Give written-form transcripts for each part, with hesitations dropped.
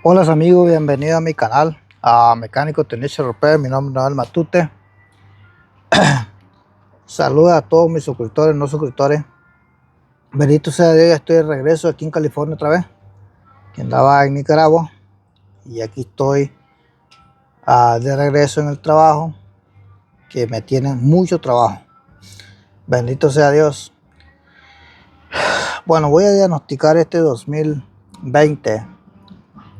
Hola amigos, bienvenidos a mi canal, a Mecánico Technician Repair. Mi nombre es Noel Matute. Saluda a todos mis suscriptores, no suscriptores. Bendito sea Dios, ya estoy de regreso aquí en California otra vez, que andaba en Nicaragua, y aquí estoy de regreso en el trabajo, que me tienen mucho trabajo. Bendito sea Dios. Bueno, voy a diagnosticar este 2020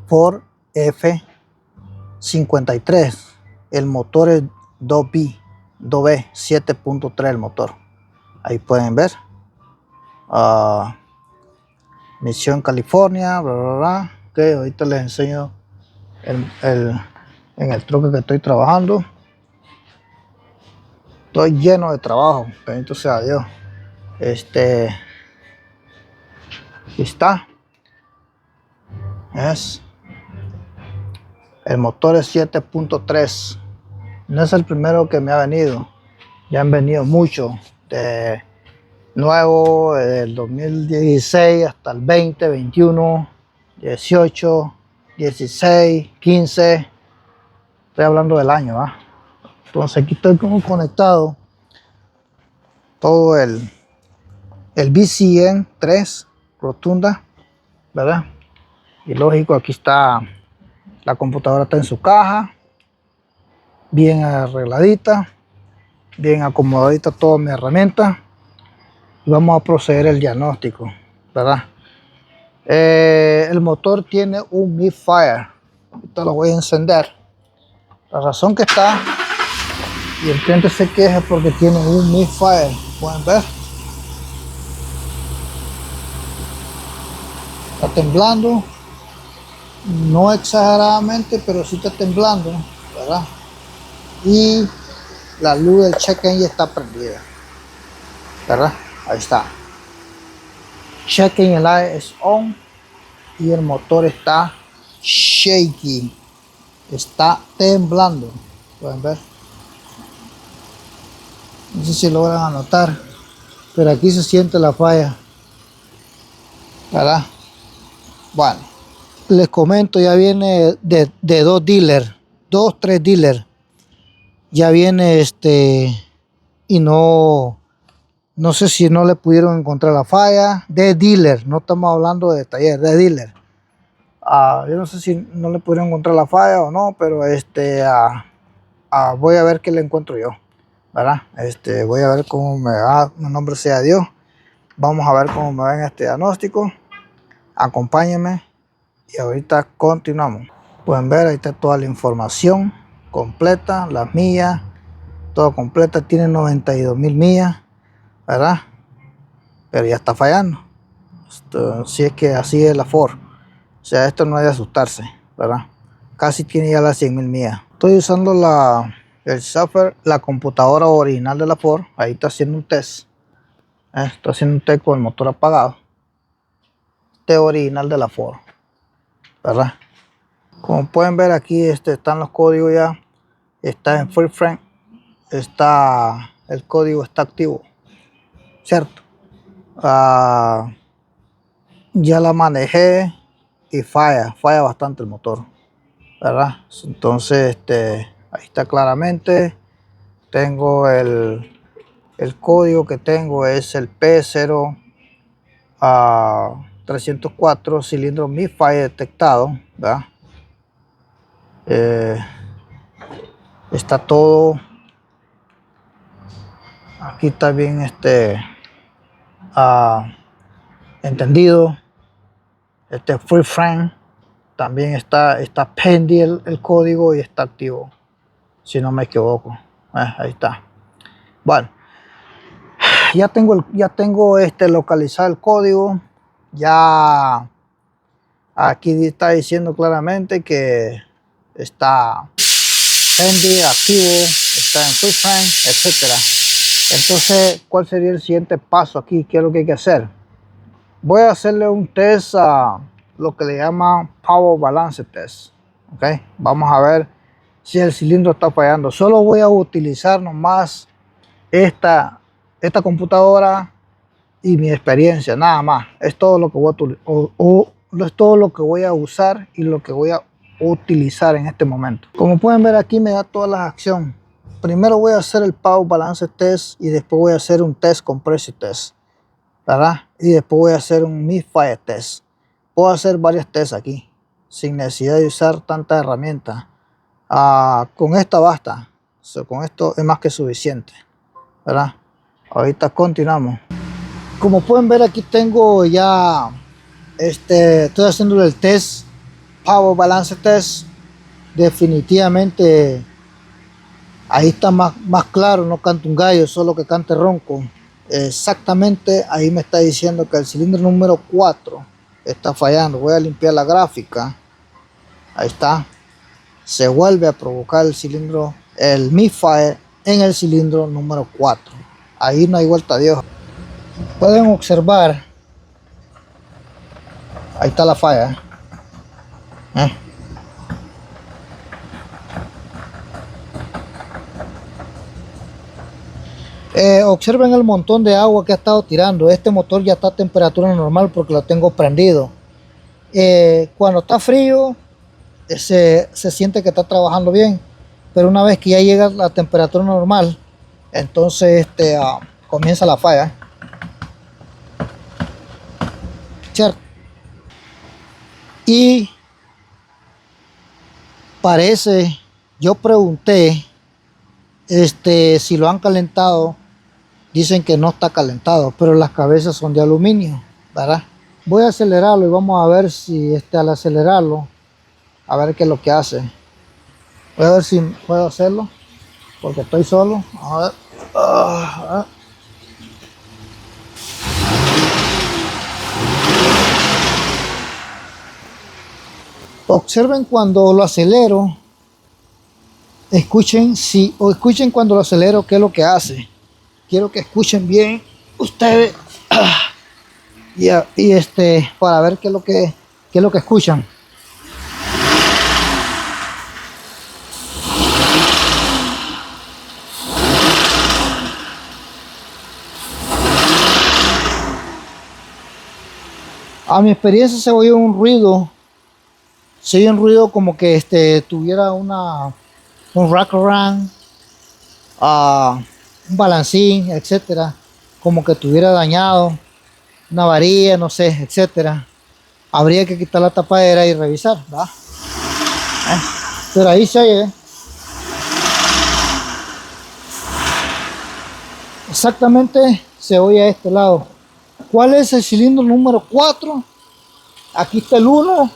Ford F53. El motor es 2B 7.3 el motor. Ahí pueden ver. Misión California, bla, bla, bla. Ok, ahorita les enseño en el truque que estoy trabajando. Estoy lleno de trabajo, bendito sea Dios. Aquí está. El motor es 7.3. No es el primero que me ha venido. Ya han venido muchos. De nuevo, del 2016 hasta el 20, 21, 18, 16, 15. Estoy hablando del año, ¿ah? Entonces aquí estoy como conectado todo el BCN3 rotunda, ¿verdad? Y lógico, aquí está la computadora, está en su caja, bien arregladita, bien acomodadita toda mi herramienta, y vamos a proceder el diagnóstico, ¿verdad? El motor tiene un misfire. Ahorita lo voy a encender. La razón que está y el cliente se queja porque tiene un misfire. Pueden ver, está temblando, no exageradamente, pero sí está temblando, ¿verdad? Y la luz del check engine está prendida, ¿verdad? Ahí está. Check engine light es on y el motor está shaky, está temblando. Pueden ver, no sé si logran anotar, pero aquí se siente la falla, ¿verdad? Bueno, les comento, ya viene de dos dealers, tres dealers. Ya viene y no sé si no le pudieron encontrar la falla de dealer. No estamos hablando de taller, de dealer. Yo no sé si no le pudieron encontrar la falla o no, pero voy a ver qué le encuentro yo, ¿verdad? Voy a ver cómo me va. Mi nombre sea Dios. Vamos a ver cómo me va en este diagnóstico. Acompáñenme y ahorita continuamos. Pueden ver, ahí está toda la información completa, las millas, todo completa. Tiene 92,000 millas, ¿verdad? Pero ya está fallando. Si es que así es la Ford. O sea, esto no hay de asustarse, ¿verdad? Casi tiene ya las 100,000 millas. Estoy usando el software, la computadora original de la Ford. Ahí está haciendo un test. Está haciendo un test con el motor apagado. Este original de la Ford, ¿verdad? Como pueden ver aquí, están los códigos ya. Está en free frame. El código está activo, ¿cierto? Ya la manejé y falla bastante el motor, ¿verdad? Entonces, ahí está claramente. Tengo el código que tengo es el P0 304 cilindros misfire detectado, ¿verdad? Está todo aquí, está bien entendido. Free frame también está pendiente el código y está activo, si no me equivoco. Ahí está. Bueno, ya tengo localizado el código. Ya aquí está diciendo claramente que está pendiente, activo, está en free frame, etcétera. Entonces, ¿cuál sería el siguiente paso aquí? ¿Qué es lo que hay que hacer? Voy a hacerle un test a lo que le llaman Power Balance Test. ¿Okay? Vamos a ver si el cilindro está fallando. Solo voy a utilizar nomás esta computadora y mi experiencia, nada más. Es todo lo que voy a es todo lo que voy a usar y lo que voy a utilizar en este momento. Como pueden ver aquí me da todas las acciones. Primero voy a hacer el Power Balance Test y después voy a hacer un Test Compressor Test, ¿verdad? Y después voy a hacer un Misfire Test. Puedo hacer varios tests aquí sin necesidad de usar tantas herramientas. Con esta basta. Con esto es más que suficiente, ¿verdad? Ahorita continuamos. Como pueden ver aquí tengo ya estoy haciendo el test Power Balance Test. Definitivamente ahí está más claro, no canta un gallo, solo que cante ronco. Exactamente ahí me está diciendo que el cilindro número 4 está fallando. Voy a limpiar la gráfica. Ahí está. Se vuelve a provocar el cilindro, el misfire en el cilindro número 4. Ahí no hay vuelta de hoja. Pueden observar. Ahí está la falla. Observen el montón de agua que ha estado tirando. Este motor ya está a temperatura normal porque lo tengo prendido. Cuando está frío se siente que está trabajando bien, pero una vez que ya llega a la temperatura normal, entonces comienza la falla. ¿Cierto? Y parece, yo pregunté si lo han calentado. Dicen que no está calentado, pero las cabezas son de aluminio, ¿verdad? Voy a acelerarlo y vamos a ver si al acelerarlo, a ver qué es lo que hace. Voy a ver si puedo hacerlo, porque estoy solo. A ver. Observen cuando lo acelero. Escuchen cuando lo acelero qué es lo que hace. Quiero que escuchen bien ustedes y para ver qué es lo que escuchan. A mi experiencia se oye un ruido. Se oye un ruido como que tuviera un rack around, un balancín, etcétera, como que estuviera dañado, una varilla, no sé, etcétera. Habría que quitar la tapadera y revisar, ¿verdad? Pero ahí se oye. Exactamente se oye a este lado. ¿Cuál es el cilindro número 4? Aquí está el 1,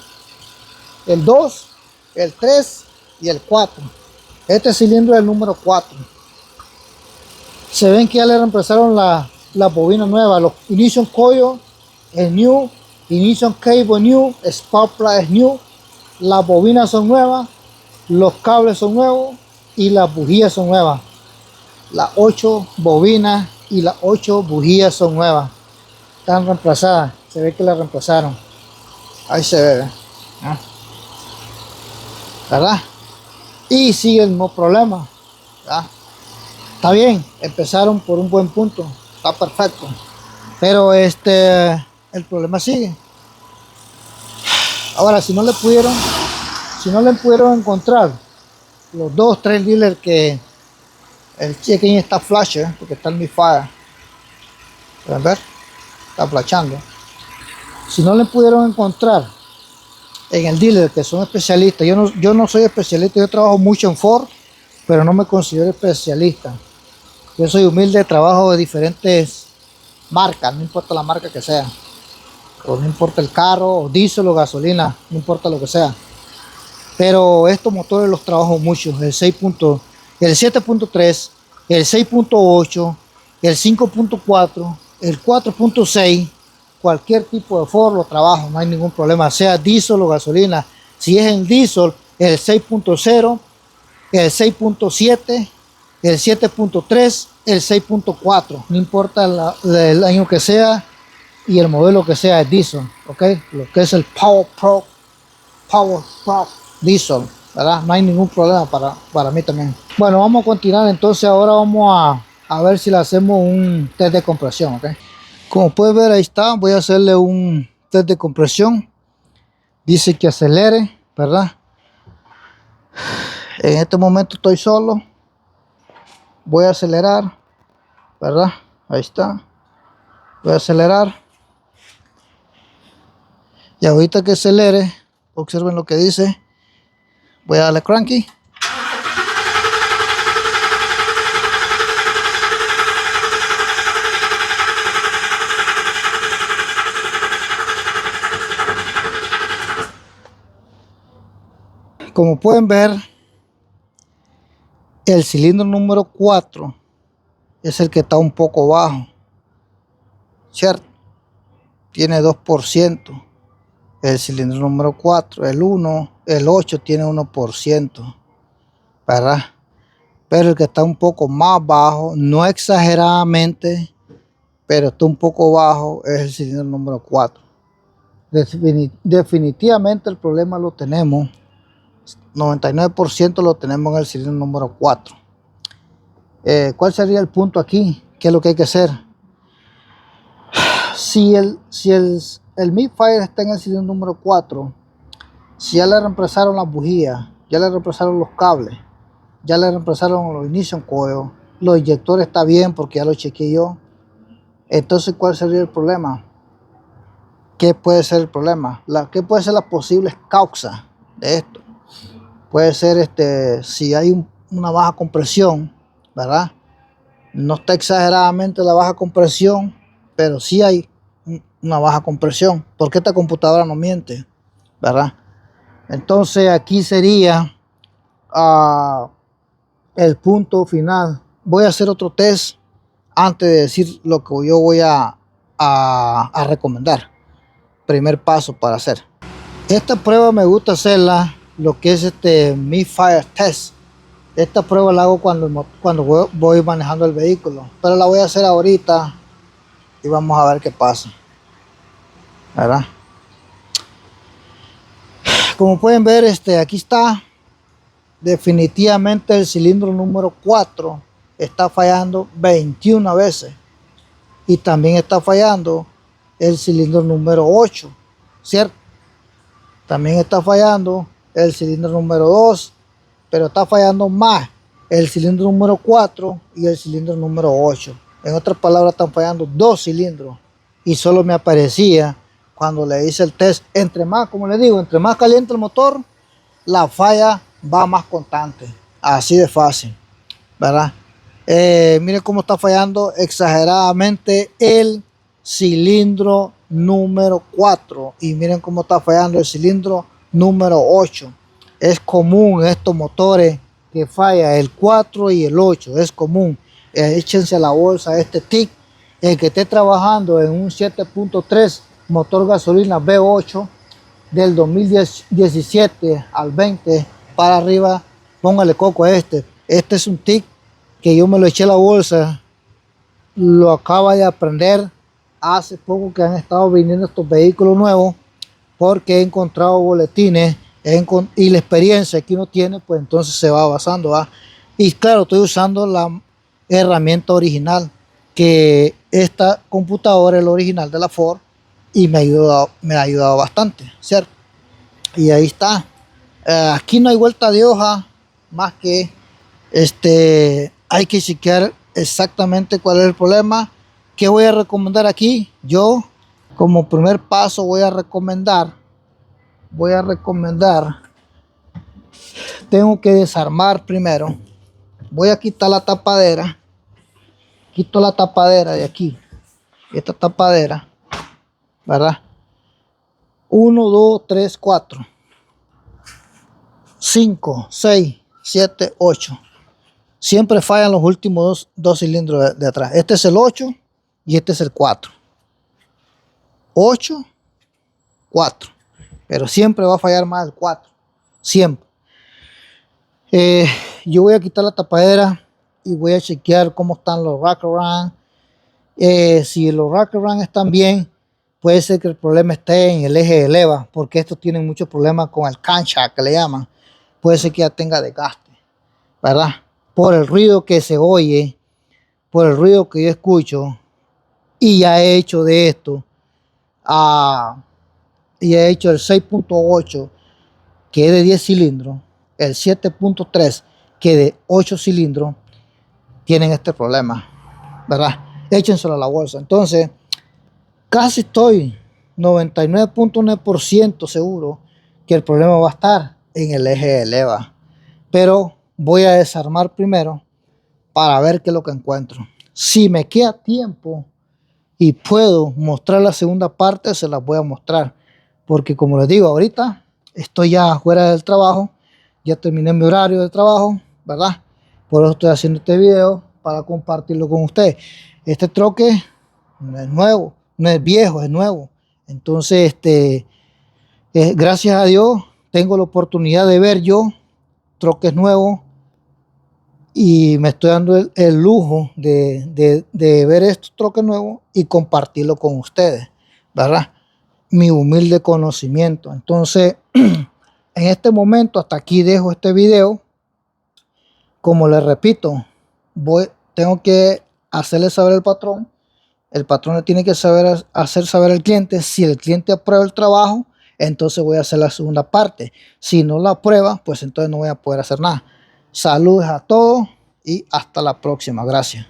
el 2, el 3 y el 4. Este cilindro es el número 4. Se ven que ya le reemplazaron la bobina nueva. Los ignition coil es new, ignition cable new, spark plug es new, las bobinas son nuevas, los cables son nuevos y las bujías son nuevas. Las 8 bobinas y las 8 bujías son nuevas. Están reemplazadas. Se ve que las reemplazaron. Ahí se ve, ¿verdad? Y sigue el mismo problema, ¿verdad? Está bien, empezaron por un buen punto, está perfecto, pero el problema sigue. Ahora, si no le pudieron encontrar los 2-3 dealers que el check-in está flash, porque está en mi fire, pueden ver, está flashando. Si no le pudieron encontrar en el dealer que son especialistas, yo no soy especialista, yo trabajo mucho en Ford, pero no me considero especialista. Yo soy humilde, trabajo de diferentes marcas, no importa la marca que sea, o no importa el carro, o diésel o gasolina, no importa lo que sea. Pero estos motores los trabajo mucho, el 7.3, el 6.8, el 5.4, el 4.6, cualquier tipo de Ford lo trabajo, no hay ningún problema, sea diésel o gasolina. Si es en diésel, el 6.0, el 6.7, el 7.3, el 6.4, no importa el año que sea y el modelo que sea, es diesel, ¿ok? Lo que es el Power Pro Diesel, ¿verdad? No hay ningún problema para mí también. Bueno, vamos a continuar entonces. Ahora vamos a ver si le hacemos un test de compresión, ¿ok? Como puedes ver, ahí está. Voy a hacerle un test de compresión. dice que acelere, ¿verdad? En este momento estoy solo. Voy a acelerar, ¿verdad? Ahí está. Voy a acelerar. Y ahorita que acelere, observen lo que dice. Voy a darle cranky. Como pueden ver, el cilindro número 4 es el que está un poco bajo, ¿cierto? Tiene 2%. El cilindro número 4, el 8 tiene 1%, ¿verdad? Pero el que está un poco más bajo, no exageradamente, pero está un poco bajo, es el cilindro número 4. Definitivamente el problema lo tenemos, 99% lo tenemos en el cilindro número 4. ¿Cuál sería el punto aquí? ¿Qué es lo que hay que hacer? Si el misfire está en el cilindro número 4, si ya le reemplazaron las bujías, ya le reemplazaron los cables, ya le reemplazaron los ignition coil, los inyectores está bien porque ya lo chequeé yo, entonces ¿cuál sería el problema? ¿Qué puede ser el problema? ¿Qué puede ser las posibles causas de esto? Puede ser si hay una baja compresión, ¿verdad? No está exageradamente la baja compresión, pero sí hay una baja compresión, porque esta computadora no miente, ¿verdad? Entonces aquí sería el punto final. Voy a hacer otro test antes de decir lo que yo voy a recomendar. Primer paso para hacer esta prueba, me gusta hacerla lo que es misfire test. Esta prueba la hago cuando voy manejando el vehículo, pero la voy a hacer ahorita y vamos a ver qué pasa, ¿verdad? Como pueden ver, aquí está. Definitivamente el cilindro número 4 está fallando 21 veces. Y también está fallando el cilindro número 8, ¿cierto? También está fallando el cilindro número 2, pero está fallando más el cilindro número 4 y el cilindro número 8. En otras palabras, están fallando 2 cilindros. Y solo me aparecía cuando le hice el test. Entre más, como les digo, entre más caliente el motor, la falla va más constante. Así de fácil, ¿verdad? Miren cómo está fallando exageradamente el cilindro número 4. Y miren cómo está fallando el cilindro número 8. Es común estos motores que falla el 4 y el 8. Es común. Échense a la bolsa este TIC. El que esté trabajando en un 7.3 motor gasolina V8 del 2017 al 20 para arriba, póngale coco a este. Este es un TIC que yo me lo eché a la bolsa. Lo acaba de aprender hace poco que han estado viniendo estos vehículos nuevos, porque he encontrado boletines y la experiencia que uno tiene, pues entonces se va basando, ¿va? Y claro, estoy usando la herramienta original, que esta computadora es la original de la Ford, y me ha ayudado bastante, ¿cierto? Y ahí está. Aquí no hay vuelta de hoja, más que hay que chequear exactamente cuál es el problema. ¿Qué voy a recomendar aquí? Yo, como primer paso, voy a recomendar, tengo que desarmar primero. Voy a quitar la tapadera. Quito la tapadera de aquí, esta tapadera, ¿verdad? 1, 2, 3, 4, 5, 6, 7, 8. Siempre fallan los últimos dos cilindros de atrás. Este es el 8 y este es el 4. 8, 4. Pero siempre va a fallar más el 4. Siempre. Yo voy a quitar la tapadera y voy a chequear cómo están los wraparound. Si los wraparound están bien, puede ser que el problema esté en el eje de leva, porque estos tienen muchos problemas con el camshaft, que le llaman. Puede ser que ya tenga desgaste, ¿verdad? Por el ruido que se oye, por el ruido que yo escucho, y ya he hecho de esto y he hecho el 6.8, que es de 10 cilindros, el 7.3, que es de 8 cilindros, tienen este problema, ¿verdad? Échenselo a la bolsa. Entonces, casi estoy 99.9% seguro que el problema va a estar en el eje de leva. Pero voy a desarmar primero para ver qué es lo que encuentro. Si me queda tiempo y puedo mostrar la segunda parte, se las voy a mostrar. Porque como les digo, ahorita estoy ya fuera del trabajo. Ya terminé mi horario de trabajo, ¿verdad? Por eso estoy haciendo este video para compartirlo con ustedes. Este troque no es nuevo, no es viejo, es nuevo. Entonces, gracias a Dios, tengo la oportunidad de ver yo troques nuevos y me estoy dando el lujo de ver estos troques nuevos y compartirlo con ustedes, ¿verdad? Mi humilde conocimiento. Entonces, en este momento, hasta aquí dejo este video. Como les repito, tengo que hacerle saber al patrón. El patrón le tiene que hacer saber al cliente. Si el cliente aprueba el trabajo, entonces voy a hacer la segunda parte. Si no la aprueba, pues entonces no voy a poder hacer nada. Saludos a todos y hasta la próxima. Gracias.